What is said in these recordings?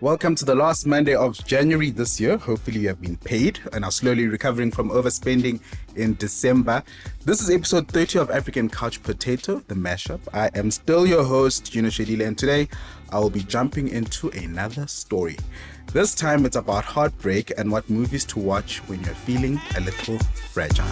Welcome to the last Monday of January this year. Hopefully you have been paid and are slowly recovering from overspending in December. This is episode 30 of African Couch Potato, the mashup. I am still your host, Gino, and today I will be jumping into another story. This time it's about heartbreak and what movies to watch when you're feeling a little fragile.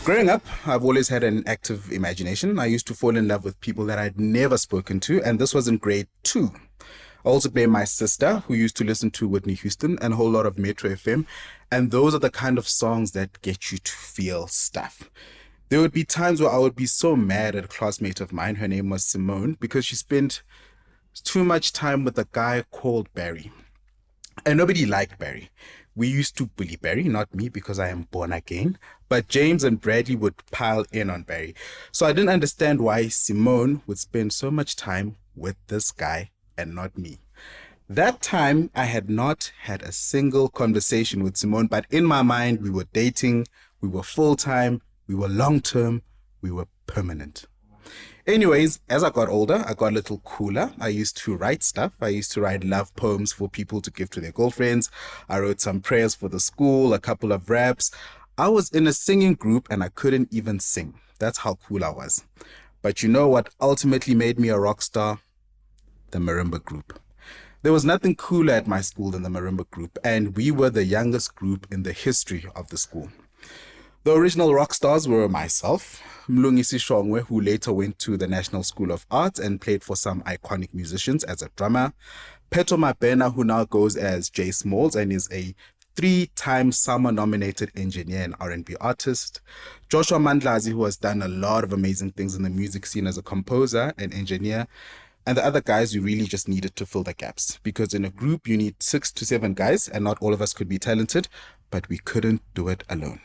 Growing up, I've always had an active imagination. I used to fall in love with people that I'd never spoken to, and this was in grade 2. I also blame my sister, who used to listen to Whitney Houston and a whole lot of Metro FM, and those are the kind of songs that get you to feel stuff. There would be times where I would be so mad at a classmate of mine, her name was Simone, because she spent too much time with a guy called Barry. And nobody liked Barry. We used to bully Barry, not me because I am born again, but James and Bradley would pile in on Barry. So I didn't understand why Simone would spend so much time with this guy and not me. That time, I had not had a single conversation with Simone, but in my mind, we were dating, we were full-time, we were long-term, we were permanent. Anyways, as I got older, I got a little cooler. I used to write stuff. I used to write love poems for people to give to their girlfriends. I wrote some prayers for the school, a couple of raps. I was in a singing group and I couldn't even sing. That's how cool I was. But you know what ultimately made me a rock star? The Marimba group. There was nothing cooler at my school than the Marimba group, and we were the youngest group in the history of the school. The original rock stars were myself, Mlungisi Shongwe, who later went to the National School of Arts and played for some iconic musicians as a drummer, Peto Mabena, who now goes as Jay Smalls and is a 3-time Summer-nominated engineer and R&B artist, Joshua Mandlazi, who has done a lot of amazing things in the music scene as a composer and engineer, and the other guys we really just needed to fill the gaps, because in a group you need 6 to 7 guys and not all of us could be talented, but we couldn't do it alone.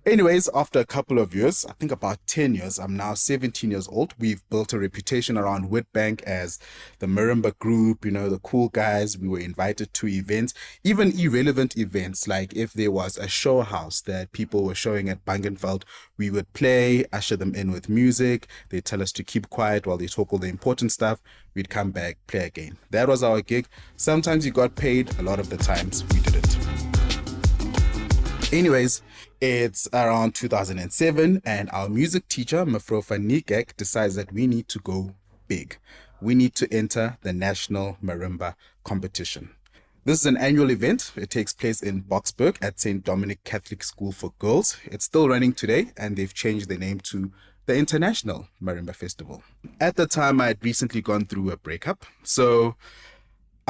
Anyways, after a couple of years, I think about 10 years, I'm now 17 years old. We've built a reputation around Witbank as the Marimba group, the cool guys. We were invited to events, even irrelevant events, like if there was a show house that people were showing at Bangenveld, we would play, usher them in with music. They'd tell us to keep quiet while they talk all the important stuff. We'd come back, play again. That was our gig. Sometimes you got paid, a lot of the times we didn't. Anyways, it's around 2007 and our music teacher, Mafrofa Nikek, decides that we need to go big. We need to enter the National Marimba Competition. This is an annual event. It takes place in Boksburg at St. Dominic Catholic School for Girls. It's still running today and they've changed the name to the International Marimba Festival. At the time, I had recently gone through a breakup, so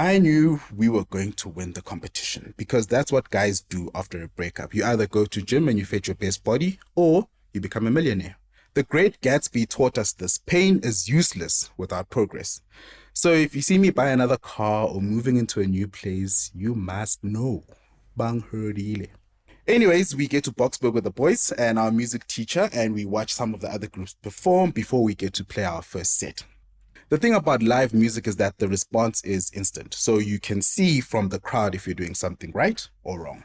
I knew we were going to win the competition because that's what guys do after a breakup. You either go to gym and you fetch your best body or you become a millionaire. The Great Gatsby taught us this. Pain is useless without progress. So if you see me buy another car or moving into a new place, you must know. Bang hurdile. Anyways, we get to Boksburg with the boys and our music teacher and we watch some of the other groups perform before we get to play our first set. The thing about live music is that the response is instant. So you can see from the crowd if you're doing something right or wrong.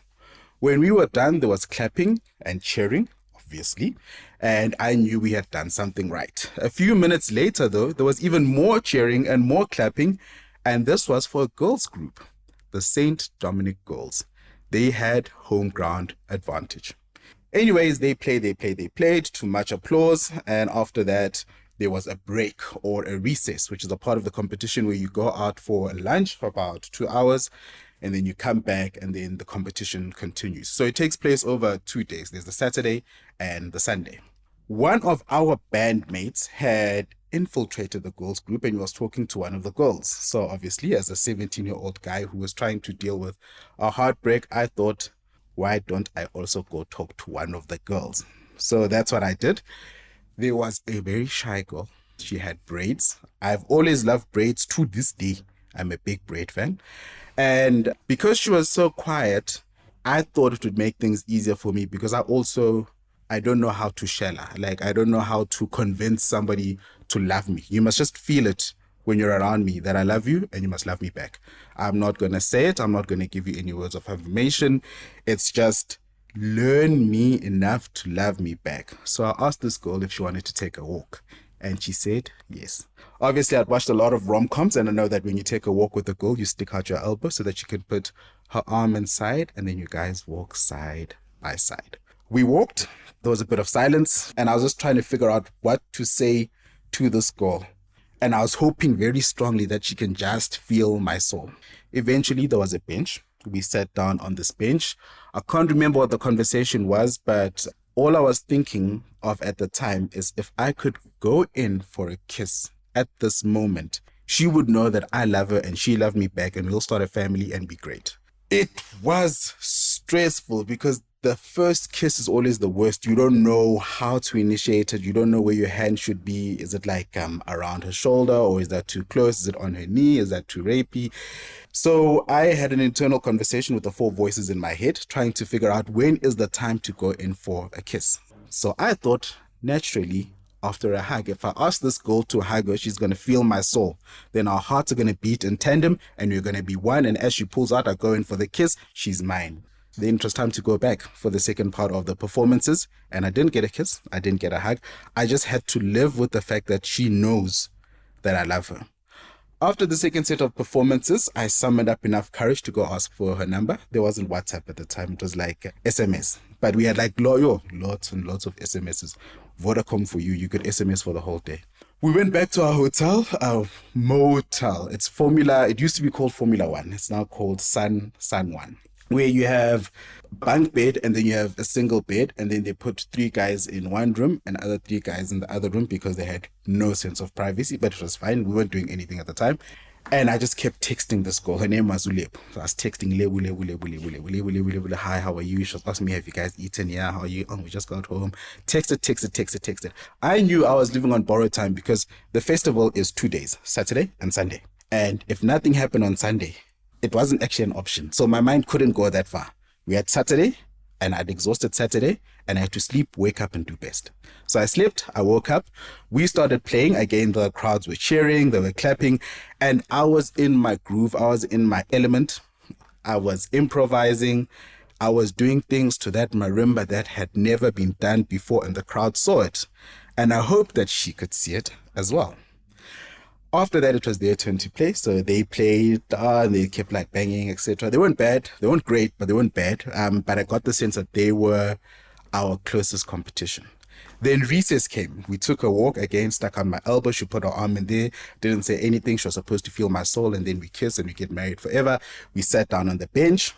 When we were done, there was clapping and cheering, obviously, and I knew we had done something right. A few minutes later, though, there was even more cheering and more clapping, and this was for a girls group, the St. Dominic Girls. They had home ground advantage. Anyways, they played to much applause, and after that, there was a break or a recess, which is a part of the competition where you go out for a lunch for about 2 hours and then you come back and then the competition continues. So it takes place over 2 days. There's the Saturday and the Sunday. One of our bandmates had infiltrated the girls group and he was talking to one of the girls. So obviously, as a 17-year-old guy who was trying to deal with a heartbreak, I thought, why don't I also go talk to one of the girls? So that's what I did. There was a very shy girl. She had braids. I've always loved braids to this day. I'm a big braid fan. And because she was so quiet, I thought it would make things easier for me because I don't know how to shella. I don't know how to convince somebody to love me. You must just feel it when you're around me that I love you and you must love me back. I'm not going to say it. I'm not going to give you any words of affirmation. It's just learn me enough to love me back. So I asked this girl if she wanted to take a walk. And she said yes. Obviously, I'd watched a lot of rom-coms, and I know that when you take a walk with a girl, you stick out your elbow so that you can put her arm inside, and then you guys walk side by side. We walked, there was a bit of silence, and I was just trying to figure out what to say to this girl. And I was hoping very strongly that she can just feel my soul. Eventually, there was a bench. We sat down on this bench. I can't remember what the conversation was, but all I was thinking of at the time is if I could go in for a kiss at this moment, she would know that I love her and she loved me back, and we'll start a family and be great. It was stressful because the first kiss is always the worst. You don't know how to initiate it. You don't know where your hand should be. Is it like around her shoulder, or is that too close? Is it on her knee? Is that too rapey? So I had an internal conversation with the four voices in my head, trying to figure out when is the time to go in for a kiss. So I thought, naturally, after a hug, if I ask this girl to hug her, she's going to feel my soul. Then our hearts are going to beat in tandem and we're going to be one. And as she pulls out, I go in for the kiss, she's mine. Then it was time to go back for the second part of the performances. And I didn't get a kiss. I didn't get a hug. I just had to live with the fact that she knows that I love her. After the second set of performances, I summoned up enough courage to go ask for her number. There wasn't WhatsApp at the time. It was like SMS. But we had like lots and lots of SMSs. Vodacom for you. You could SMS for the whole day. We went back to our hotel, our motel. It's Formula. It used to be called Formula One. It's now called Sun One, where you have bunk bed and then you have a single bed, and then they put 3 guys in one room and other 3 guys in the other room because they had no sense of privacy, but it was fine. We weren't doing anything at the time. And I just kept texting this girl. Her name was Ulep. So I was texting, Lebu. Hi, how are you? She was asking me, have you guys eaten? Yeah, how are you? Oh, we just got home. Texted. I knew I was living on borrowed time because the festival is 2 days, Saturday and Sunday. And if nothing happened on Sunday, it wasn't actually an option. So my mind couldn't go that far. We had Saturday, and I'd exhausted Saturday, and I had to sleep, wake up, and do best. So I slept, I woke up, we started playing. Again, the crowds were cheering, they were clapping, and I was in my groove, I was in my element. I was improvising, I was doing things to that marimba that had never been done before, and the crowd saw it. And I hoped that she could see it as well. After that, it was their turn to play. So they played, and they kept like banging, etc. They weren't bad. They weren't great, but they weren't bad. But I got the sense that they were our closest competition. Then recess came. We took a walk, again, stuck on my elbow. She put her arm in there, didn't say anything. She was supposed to feel my soul, and then we kissed and we get married forever. We sat down on the bench.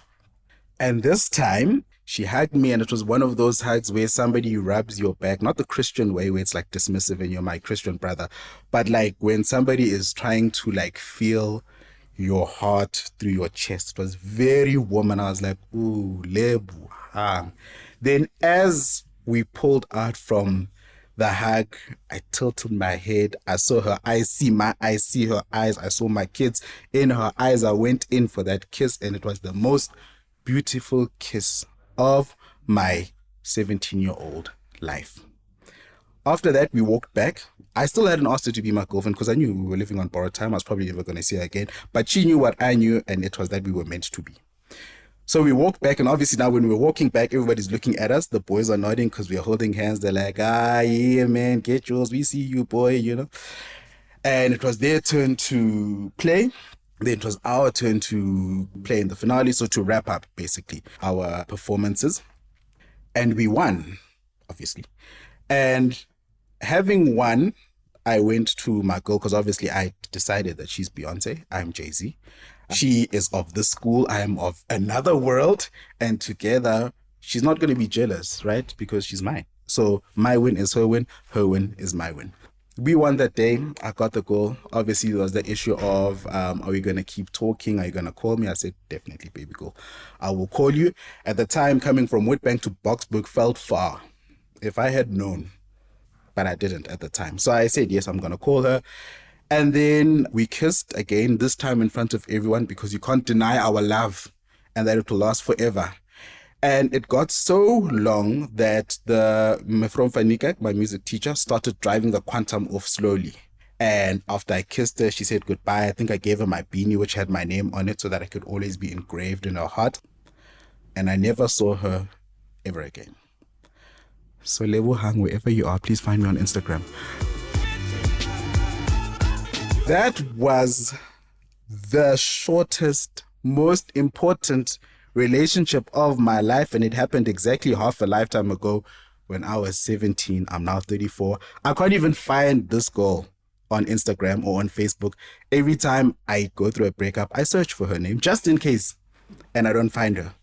And this time, she hugged me, and it was one of those hugs where somebody rubs your back, not the Christian way where it's like dismissive and you're my Christian brother, but like when somebody is trying to like feel your heart through your chest. It was very warm, and I was like, ooh, lebu. Then as we pulled out from the hug, I tilted my head. I saw her eyes, see my eyes, see her eyes. I saw my kids in her eyes. I went in for that kiss, and it was the most beautiful kiss of my 17-year-old life. After that, we walked back. I still hadn't asked her to be my girlfriend because I knew we were living on borrowed time. I was probably never going to see her again. But she knew what I knew, and it was that we were meant to be. So we walked back, and obviously now when we're walking back, everybody's looking at us. The boys are nodding because we're holding hands. They're like, yeah, man, get yours. We see you, boy, you know. And it was their turn to play. Then it was our turn to play in the finale, so to wrap up, basically, our performances. And we won, obviously. And having won, I went to my girl, because obviously I decided that she's Beyonce, I'm Jay-Z. She is of this school, I am of another world, and together, she's not going to be jealous, right? Because she's mine. So my win is her win is my win. We won that day. I got the goal. Obviously, there was the issue of, are we going to keep talking? Are you going to call me? I said, definitely, baby girl. I will call you. At the time, coming from Witbank to Boksburg felt far. If I had known, but I didn't at the time. So I said, yes, I'm going to call her. And then we kissed again, this time in front of everyone, because you can't deny our love and that it will last forever. And it got so long that the Mefrom, my music teacher, started driving the Quantum off slowly. And after I kissed her, she said goodbye. I think I gave her my beanie, which had my name on it, so that I could always be engraved in her heart. And I never saw her ever again. So Lebu Hang, wherever you are, please find me on Instagram. That was the shortest, most important relationship of my life, and it happened exactly half a lifetime ago when I was 17. I'm now 34. I can't even find this girl on Instagram or on Facebook. Every time I go through a breakup, I search for her name just in case, and I don't find her.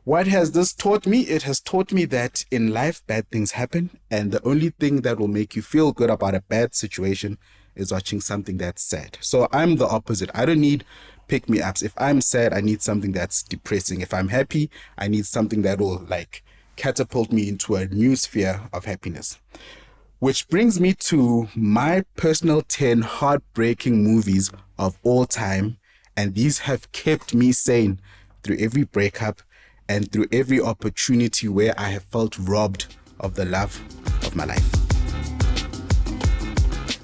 What has this taught me? It has taught me that in life, bad things happen. And the only thing that will make you feel good about a bad situation is watching something that's sad. So I'm the opposite. I don't need pick me ups. If I'm sad, I need something that's depressing. If I'm happy, I need something that will like catapult me into a new sphere of happiness. Which brings me to my personal 10 heartbreaking movies of all time. And these have kept me sane through every breakup and through every opportunity where I have felt robbed of the love of my life.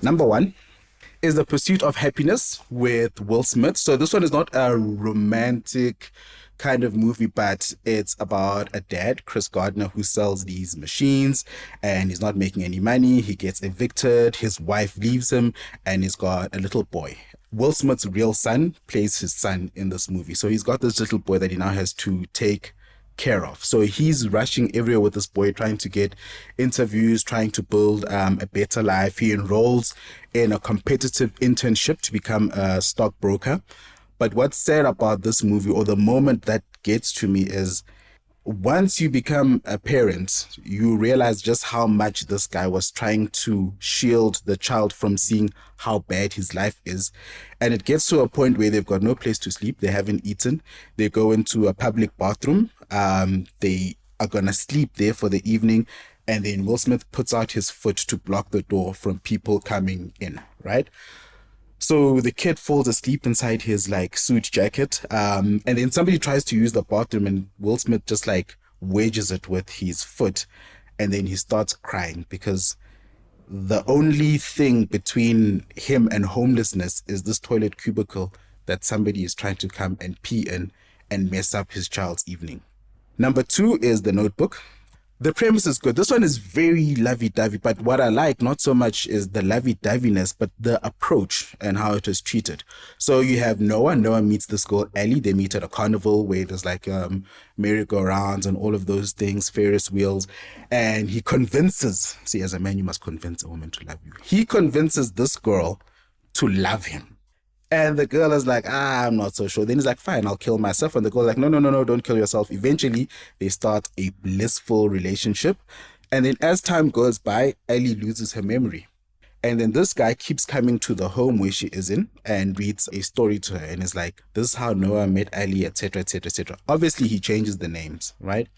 Number one is The Pursuit of Happyness with Will Smith. So this one is not a romantic kind of movie, but it's about a dad, Chris Gardner, who sells these machines and he's not making any money. He gets evicted. His wife leaves him and he's got a little boy. Will Smith's real son plays his son in this movie. So he's got this little boy that he now has to take care of. So he's rushing everywhere with this boy, trying to get interviews, trying to build a better life. He enrolls in a competitive internship to become a stockbroker. But what's sad about this movie, or the moment that gets to me, is once you become a parent, you realize just how much this guy was trying to shield the child from seeing how bad his life is. And it gets to a point where they've got no place to sleep. They haven't eaten. They go into a public bathroom. They are going to sleep there for the evening. And then Will Smith puts out his foot to block the door from people coming in, right? So the kid falls asleep inside his like suit jacket. And then somebody tries to use the bathroom and Will Smith just like wedges it with his foot. And then he starts crying because the only thing between him and homelessness is this toilet cubicle that somebody is trying to come and pee in and mess up his child's evening. Number two is The Notebook. The premise is good. This one is very lovey-dovey, but what I like not so much is the lovey-doveyness, but the approach and how it is treated. So you have Noah. Noah meets this girl, Ellie. They meet at a carnival where there's like merry-go-rounds and all of those things, Ferris wheels. And he convinces, see, as a man, you must convince a woman to love you. He convinces this girl to love him. And the girl is like, I'm not so sure. Then he's like, fine, I'll kill myself. And the girl's like, no, don't kill yourself. Eventually, they start a blissful relationship. And then as time goes by, Ellie loses her memory. And then this guy keeps coming to the home where she is in and reads a story to her. And is like, this is how Noah met Ellie, etc., etc., etc. Obviously, he changes the names, right?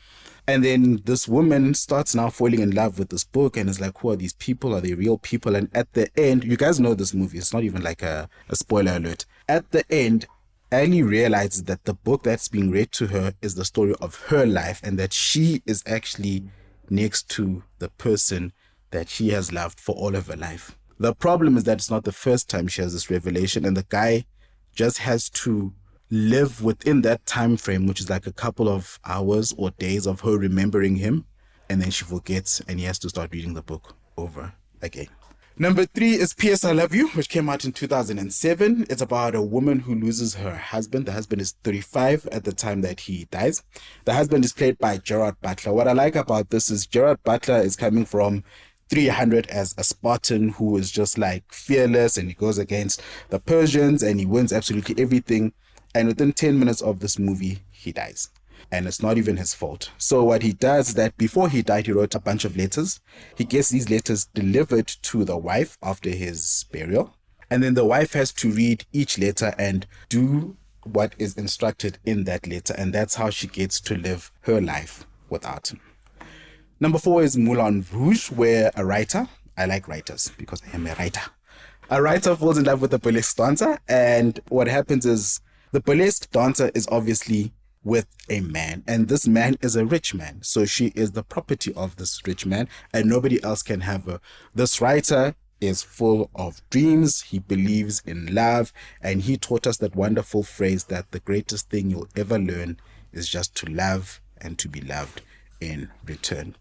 And then this woman starts now falling in love with this book and is like, who are these people? Are they real people? And at the end, you guys know this movie. It's not even like a spoiler alert. At the end, Ellie realizes that the book that's being read to her is the story of her life and that she is actually next to the person that she has loved for all of her life. The problem is that it's not the first time she has this revelation, and the guy just has to live within that time frame, which is like a couple of hours or days of her remembering him, and then she forgets and he has to start reading the book over again. Number three is P.S. I Love You, which came out in 2007. It's about a woman who loses her husband. The husband is 35 at the time that he dies. The husband is played by Gerard Butler. What I like about this is Gerard Butler is coming from 300 as a Spartan who is just like fearless, and he goes against the Persians and he wins absolutely everything. And within 10 minutes of this movie, he dies. And it's not even his fault. So what he does is that before he died, he wrote a bunch of letters. He gets these letters delivered to the wife after his burial. And then the wife has to read each letter and do what is instructed in that letter. And that's how she gets to live her life without him. Number four is Moulin Rouge, where a writer, I like writers because I am a writer. A writer falls in love with a burlesque dancer. And what happens is the burlesque dancer is obviously with a man, and this man is a rich man. So she is the property of this rich man and nobody else can have her. This writer is full of dreams. He believes in love, and he taught us that wonderful phrase that the greatest thing you'll ever learn is just to love and to be loved in return.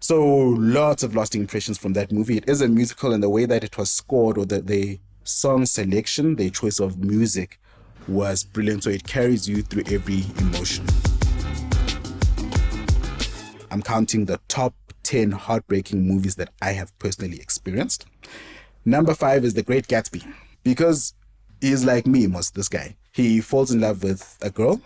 So lots of lasting impressions from that movie. It is a musical, and the way that it was scored, or the song selection, their choice of music was brilliant. So it carries you through every emotion. I'm counting the top 10 heartbreaking movies that I have personally experienced. Number 5 is The Great Gatsby, because he's like me, this guy. He falls in love with a girl,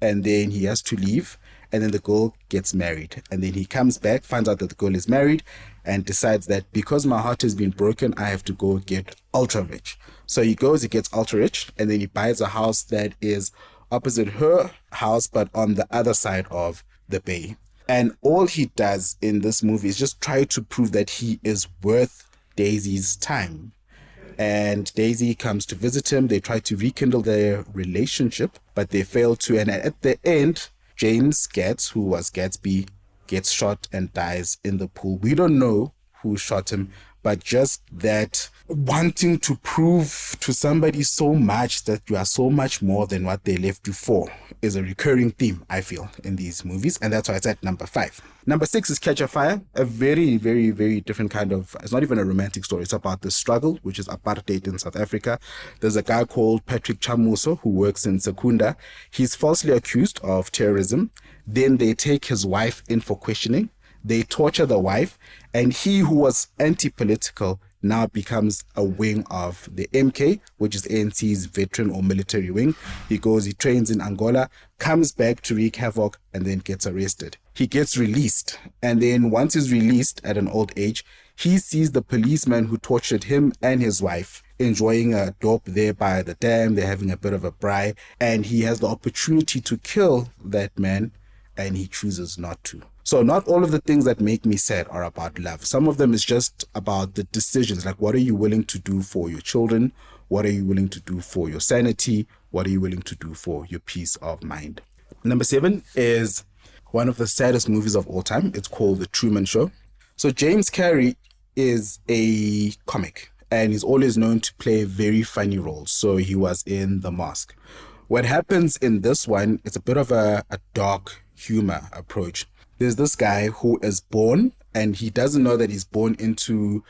and then he has to leave, and then the girl gets married. And then he comes back, finds out that the girl is married, and decides that because my heart has been broken, I have to go get ultra rich. So he goes, he gets ultra rich, and then he buys a house that is opposite her house, but on the other side of the bay. And all he does in this movie is just try to prove that he is worth Daisy's time. And Daisy comes to visit him. They try to rekindle their relationship, but they fail to. And at the end, James Getz, who was Gatsby, gets shot and dies in the pool. We don't know who shot him, but just that wanting to prove to somebody so much that you are so much more than what they left you for is a recurring theme, I feel, in these movies. And that's why it's at number 5. Number 6 is Catch a Fire, a very, very, very different kind of, it's not even a romantic story. It's about the struggle, which is apartheid in South Africa. There's a guy called Patrick Chamuso who works in Secunda. He's falsely accused of terrorism. Then they take his wife in for questioning. They torture the wife, and he who was anti-political now becomes a wing of the MK, which is ANC's veteran or military wing. He goes, he trains in Angola, comes back to wreak havoc, and then gets arrested. He gets released, and then once he's released at an old age, he sees the policeman who tortured him and his wife enjoying a dope there by the dam. They're having a bit of a braai, and he has the opportunity to kill that man, and he chooses not to. So not all of the things that make me sad are about love. Some of them is just about the decisions, like what are you willing to do for your children? What are you willing to do for your sanity? What are you willing to do for your peace of mind? Number 7 is one of the saddest movies of all time. It's called The Truman Show. So James Carrey is a comic, and he's always known to play very funny roles. So he was in The Mask. What happens in this one, it's a bit of a dark humor approach. There's this guy who is born, and he doesn't know that he's born into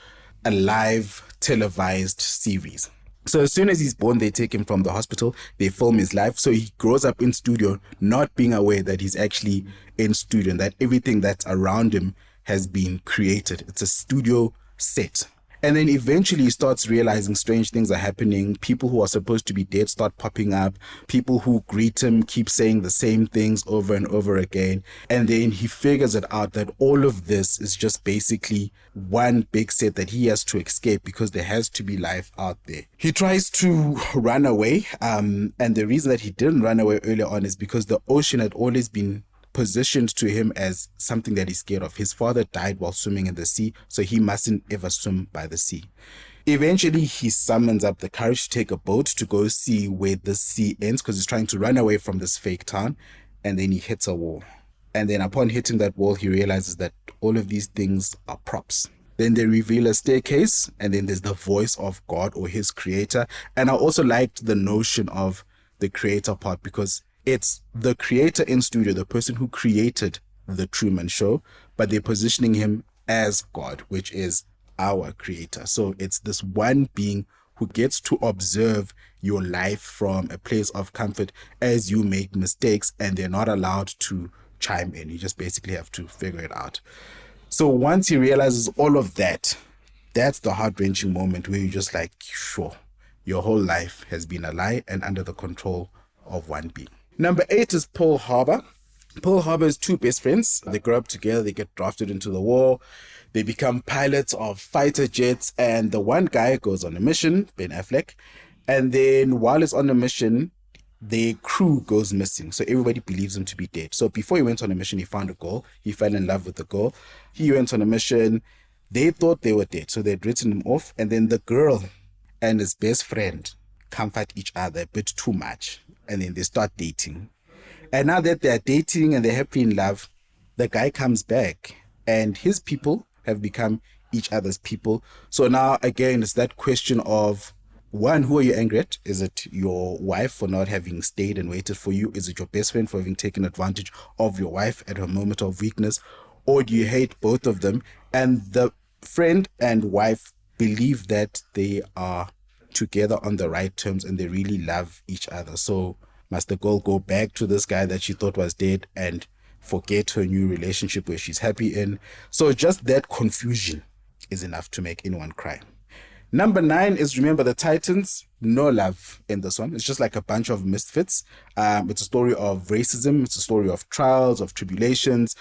a live televised series. So as soon as he's born, they take him from the hospital, they film his life. So he grows up in studio, not being aware that he's actually in studio and that everything that's around him has been created. It's a studio set. And then eventually he starts realizing strange things are happening. People who are supposed to be dead start popping up. People who greet him keep saying the same things over and over again. And then he figures it out that all of this is just basically one big set that he has to escape because there has to be life out there. He tries to run away. And the reason that he didn't run away earlier on is because the ocean had always been positioned to him as something that he's scared of. His father died while swimming in the sea, so he mustn't ever swim by the sea. Eventually, he summons up the courage to take a boat to go see where the sea ends because he's trying to run away from this fake town, and then he hits a wall. And then upon hitting that wall, he realizes that all of these things are props. Then they reveal a staircase, and then there's the voice of God or his creator. And I also liked the notion of the creator part because it's the creator in studio, the person who created The Truman Show, but they're positioning him as God, which is our creator. So it's this one being who gets to observe your life from a place of comfort as you make mistakes, and they're not allowed to chime in. You just basically have to figure it out. So once he realizes all of that, that's the heart-wrenching moment where you're just like, sure, your whole life has been a lie and under the control of one being. Number 8 is Pearl Harbor. Pearl Harbor is 2 best friends. They grow up together. They get drafted into the war. They become pilots of fighter jets. And the one guy goes on a mission, Ben Affleck. And then while he's on a mission, the crew goes missing. So everybody believes him to be dead. So before he went on a mission, he found a girl. He fell in love with the girl. He went on a mission. They thought they were dead. So they'd written him off. And then the girl and his best friend comfort each other a bit too much. And then they start dating. And now that they're dating and they're happy in love, the guy comes back and his people have become each other's people. So now, again, it's that question of, one, who are you angry at? Is it your wife for not having stayed and waited for you? Is it your best friend for having taken advantage of your wife at her moment of weakness? Or do you hate both of them? And the friend and wife believe that they are together on the right terms and they really love each other. So must the girl go back to this guy that she thought was dead and forget her new relationship where she's happy in? So just that confusion is enough to make anyone cry. Number 9 is Remember the Titans. No love in this one. It's just like a bunch of misfits. It's a story of racism. It's a story of trials, of tribulations.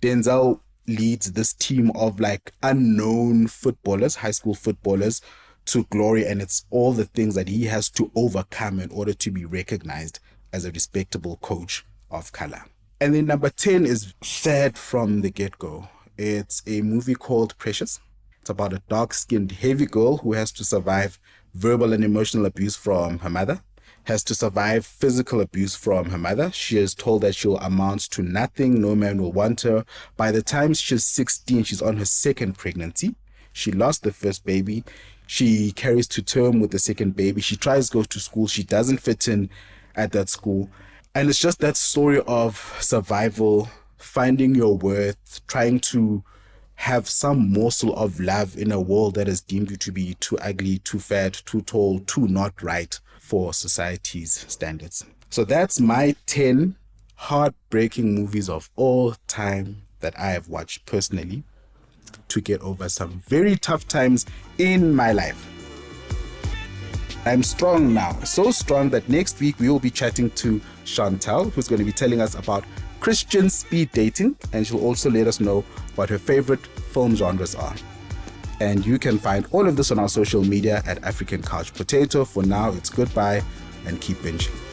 Denzel leads this team of like unknown footballers, high school footballers, to glory. And it's all the things that he has to overcome in order to be recognized as a respectable coach of color. And then number 10 is sad from the get-go. It's a movie called Precious. It's about a dark-skinned, heavy girl who has to survive verbal and emotional abuse from her mother, has to survive physical abuse from her mother. She is told that she'll amount to nothing, no man will want her. By the time she's 16, she's on her second pregnancy. She lost the first baby. She carries to term with the second baby. She tries to go to school. She doesn't fit in at that school. And it's just that story of survival, finding your worth, trying to have some morsel of love in a world that has deemed you to be too ugly, too fat, too tall, too not right for society's standards. So that's my 10 heartbreaking movies of all time that I have watched personally to get over some very tough times in my life. I'm strong now, so strong that next week we will be chatting to Chantal, who's going to be telling us about Christian speed dating, and she'll also let us know what her favorite film genres are. And you can find all of this on our social media at African Couch Potato. For now, it's goodbye and keep binging.